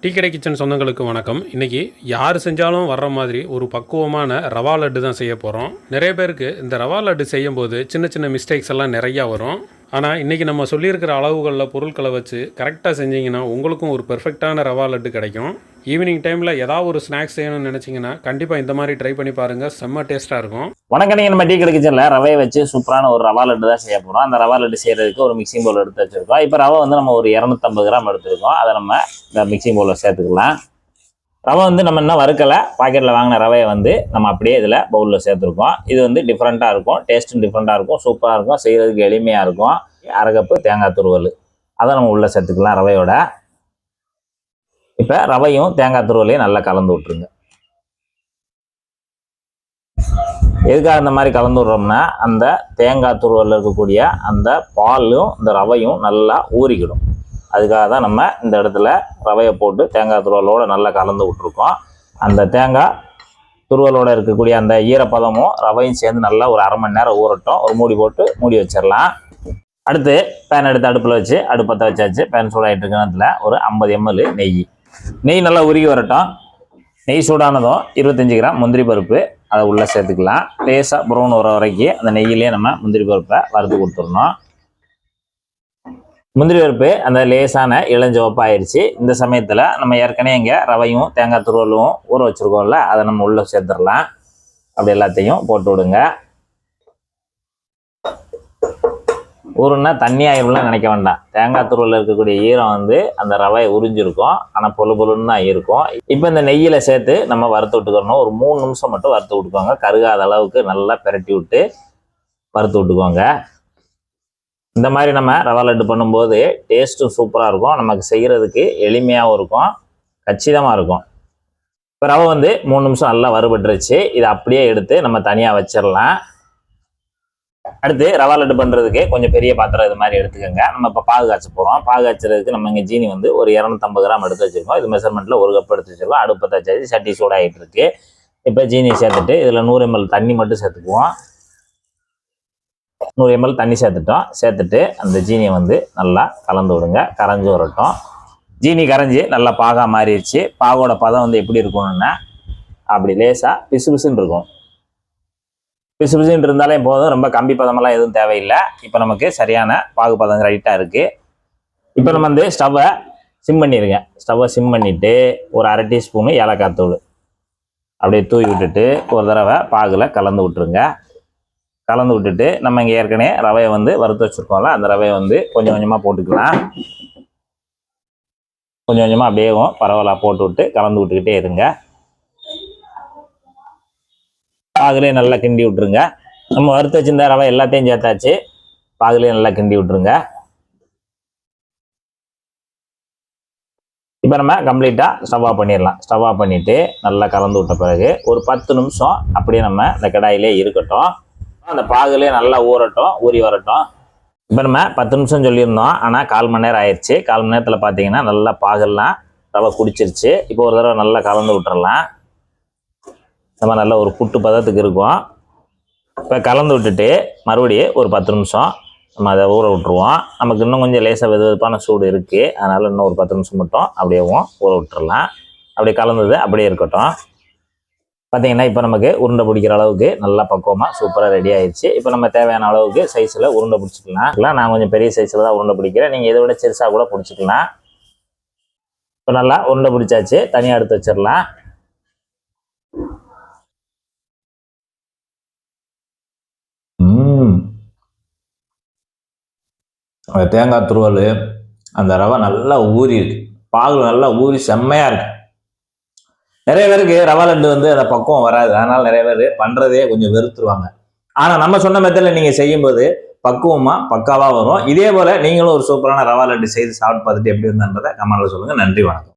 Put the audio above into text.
Tea கடை kitchen சொந்தங்களுக்கு வணக்கம். இன்றைக்கி யார் செஞ்சாலும் வர்ற மாதிரி ஒரு பக்குவமான ரவா லட்டு தான் செய்ய போகிறோம். நிறைய பேருக்கு இந்த ரவா லட்டு செய்யும்போது சின்ன சின்ன மிஸ்டேக்ஸ் எல்லாம் நிறையா வரும். ஆனால் இன்றைக்கி நம்ம சொல்லியிருக்கிற அளவுகளில் பொருட்களை வச்சு கரெக்டாக செஞ்சிங்கன்னா உங்களுக்கும் ஒரு பெர்ஃபெக்டான ரவா லட்டு கிடைக்கும். ஈவினிங் டைமில் ஏதாவது ஒரு ஸ்நாக்ஸ் செய்யணும்னு நினச்சிங்கன்னா கண்டிப்பாக இந்த மாதிரி ட்ரை பண்ணி பாருங்கள். செம்ம டேஸ்ட்டாக இருக்கும். வணக்கம், நீங்கள் நம்ம டீ கடை கிச்சனில் ரவையை வச்சு சூப்பரான ஒரு ரவா லட்டு தான் செய்ய போகிறோம். அந்த ரவா லட்டு செய்கிறதுக்கு ஒரு மிக்சிங் பவுல் எடுத்து வச்சுருக்கோம். இப்போ ரவை வந்து நம்ம ஒரு 250 கிராம் எடுத்துருக்கோம். அதை நம்ம இந்த மிக்சிங் பவுலில் சேர்த்துக்கலாம். ரவை வந்து நம்ம இன்னும் வறுக்கலை, பாக்கெட்டில் வாங்கின ரவையை வந்து நம்ம அப்படியே இதில் பவுலில் சேர்த்துருக்கோம். இது வந்து டிஃப்ரெண்ட்டாக இருக்கும், டேஸ்ட்டும் டிஃப்ரெண்ட்டாக இருக்கும், சூப்பராக இருக்கும், செய்கிறதுக்கு எளிமையாக இருக்கும். 1/2 கப்பு தேங்காய் துருவல் அதை நம்ம உள்ளே சேர்த்துக்கலாம் ரவையோட. இப்போ ரவையும் தேங்காய் துருவலையும் நல்லா கலந்து விட்டுருங்க. எதுக்காக இந்த மாதிரி கலந்து விட்றோம்னா, அந்த தேங்காய் துருவலில் இருக்கக்கூடிய அந்த பாலும் இந்த ரவையும் நல்லா ஊறிக்கிடும். அதுக்காக தான் நம்ம இந்த இடத்துல ரவையை போட்டு தேங்காய் துருவலோடு நல்லா கலந்து விட்ருக்கோம். அந்த தேங்காய் துருவலோடு இருக்கக்கூடிய அந்த ஈரப்பதமும் ரவையும் சேர்ந்து நல்லா ஒரு 1/2 மணி நேரம் ஊறட்டும். ஒரு மூடி போட்டு மூடி வச்சிடலாம். அடுத்து பேன் எடுத்து அடுப்பில் வச்சு அடுப்பத்தை வச்சாச்சு. பேன் சூடாகிட்டு இருக்கிறதுல ஒரு 50 ml நெய் நல்லா உருகி வரட்டும். நெய் சூடானதும் 25 கிராம் முந்திரி பருப்பு அதை உள்ளே சேர்த்துக்கலாம். லேசாக ப்ரௌன் வர வரைக்கும் அந்த நெய்யிலே நம்ம முந்திரி பருப்பை வறுத்து கொடுத்துடணும். முந்திரி பருப்பு அந்த லேசான இளஞ்சிவப்பாயிருச்சு. இந்த சமயத்தில் நம்ம ஏற்கனவே இங்கே ரவையும் தேங்காய் துருவலும் ஊற வச்சுருக்கோம்ல, அதை நம்ம உள்ளே சேர்த்துடலாம். அப்படி எல்லாத்தையும் போட்டு விடுங்க. ஊருன்னா தண்ணி ஆயிரும்லாம் நினைக்க வேண்டாம். தேங்காய் துருவலில் இருக்கக்கூடிய ஈரம் வந்து அந்த ரவையை உறிஞ்சிருக்கும், ஆனால் பொழு பொழுன்னு தான் இருக்கும். இப்போ இந்த நெய்யில் சேர்த்து நம்ம வறுத்து விட்டுக்கணும். ஒரு 3 நிமிஷம் மட்டும் வறுத்து விட்டுக்கோங்க. கருகாத அளவுக்கு நல்லா பெரட்டி விட்டு வறுத்து விட்டுக்கோங்க. இந்த மாதிரி நம்ம ரவா லட்டு பண்ணும்போது டேஸ்ட்டும் சூப்பராக இருக்கும், நமக்கு செய்கிறதுக்கு எளிமையாகவும் இருக்கும், கச்சிதமாக இருக்கும். இப்போ ரவை வந்து 3 நிமிஷம் நல்லா வறுபட்டுருச்சு. இதை அப்படியே எடுத்து நம்ம தனியாக வச்சிடலாம். அடுத்து ரவா லட்டு பண்ணுறதுக்கு கொஞ்சம் பெரிய பாத்திரம் இது மாதிரி எடுத்துக்கோங்க. நம்ம இப்போ பாகு காய்ச்ச போகிறோம். பாகு காய்ச்சறதுக்கு நம்ம இங்கே ஜீனி வந்து ஒரு 250 கிராம் எடுத்து வச்சுருக்கோம். இது மெஷர்மெண்ட்டில் 1 கப் எடுத்து வச்சுருக்கோம். அடுப்பத்தை வச்சாச்சு, சட்டி சூடாகிட்டு இருக்கு. இப்போ ஜீனி சேர்த்துட்டு இதில் 100 ml தண்ணி மட்டும் சேர்த்துக்குவோம். 100 ml தண்ணி சேர்த்துட்டோம். சேர்த்துட்டு அந்த ஜீனியை வந்து நல்லா கலந்து விடுங்க. கரைஞ்சி வரட்டும். ஜீனி கரைஞ்சி நல்லா பாகாக மாறிடுச்சு. பாகோட பதம் வந்து எப்படி இருக்கணும்னா, அப்படி லேசாக பிசு பிசுன்னு இருக்கும். பிசு பிசுன்னு இருந்தாலே போதும், ரொம்ப கம்பி பதமெல்லாம் எதுவும் தேவையில்லை. இப்போ நமக்கு சரியான பாகு பதம் ரைட்டாக இருக்குது. இப்போ நம்ம வந்து ஸ்டவ்வை சிம் பண்ணிடுங்க. ஸ்டவ்வை சிம் பண்ணிவிட்டு ஒரு 1/2 டீஸ்பூனு ஏலக்காய் தூள் அப்படியே தூவி விட்டுட்டு ஒரு தடவை பாகில் கலந்து விட்டுருங்க. கலந்து விட்டுட்டு நம்ம இங்கே ஏற்கனவே ரவையை வந்து வறுத்து வச்சுருக்கோம்ல, அந்த ரவையை வந்து கொஞ்சம் கொஞ்சமாக போட்டுக்கலாம். கொஞ்சம் கொஞ்சமாக அப்படியே பரவாயில்ல போட்டு விட்டு கலந்து விட்டுக்கிட்டே இருங்க. பாகுலேயே நல்லா கிண்டி விட்டுருங்க. நம்ம வறுத்து வச்சிருந்த ரவை எல்லாத்தையும் சேர்த்தாச்சு. பாகுலேயே நல்லா கிண்டி விட்டுருங்க. இப்போ நம்ம கம்ப்ளீட்டாக ஸ்டவ் ஆஃப் பண்ணிடலாம். ஸ்டவ் ஆஃப் பண்ணிவிட்டு நல்லா கலந்து விட்ட பிறகு ஒரு 10 நிமிஷம் அப்படியே நம்ம இந்த கடாயிலே இருக்கட்டும். அந்த பாகுலேயே நல்லா ஊறட்டும், ஊறி வரட்டும். இப்போ நம்ம 10 நிமிஷம் சொல்லியிருந்தோம், ஆனால் 1/4 மணி நேரம் ஆயிடுச்சு. 1/4 மணி நேரத்தில் பார்த்தீங்கன்னா நல்லா பாகெல்லாம் ரவை குடிச்சிருச்சு. இப்போ ஒரு தடவை நல்லா கலந்து விட்டுறலாம். நம்ம நல்ல ஒரு புட்டு பதத்துக்கு இருக்கும். இப்போ கலந்து விட்டுட்டு மறுபடியும் ஒரு 10 நிமிஷம் நம்ம அதை ஊற விட்டுருவோம். நமக்கு இன்னும் கொஞ்சம் லேசாக வெதுவெதுப்பான சூடு இருக்குது, அதனால் இன்னும் ஒரு 10 நிமிஷம் மட்டும் அப்படியே ஊற விட்டுறலாம். அப்படியே கலந்தது அப்படியே இருக்கட்டும். பார்த்தீங்கன்னா இப்போ நமக்கு உருண்டை பிடிக்கிற அளவுக்கு நல்லா பக்குவமாக சூப்பராக ரெடி ஆயிடுச்சு. இப்போ நம்ம தேவையான அளவுக்கு சைஸில் உருண்டை பிடிச்சிக்கலாம். நான் கொஞ்சம் பெரிய சைஸில் தான் உருண்டை பிடிக்கிறேன், நீங்கள் இதை விட சிறுசாக கூட பிடிச்சிக்கலாம். இப்போ நல்லா உருண்டை பிடிச்சாச்சு, தனியாக எடுத்து வச்சிடலாம். அந்த தேங்காய் துருவல் அந்த ரவை நல்லா ஊறி இருக்கு, பாகு நல்லா ஊறி செம்மையாக இருக்கு. நிறைய பேருக்கு ரவா லட்டு வந்து அந்த பக்குவம் வராது, அதனால் நிறைய பேர் பண்ணுறதே கொஞ்சம் வெறுத்துருவாங்க. ஆனால் நம்ம சொன்ன மெத்தடில் நீங்கள் செய்யும்போது பக்குவமாக பக்காவாக வரும். இதே போல் நீங்களும் ஒரு சூப்பரான ரவா லட்டு செய்து சாப்பிட்டு பார்த்துட்டு எப்படி இருந்தான்றதை கமெண்ட்ல சொல்லுங்கள். நன்றி, வணக்கம்.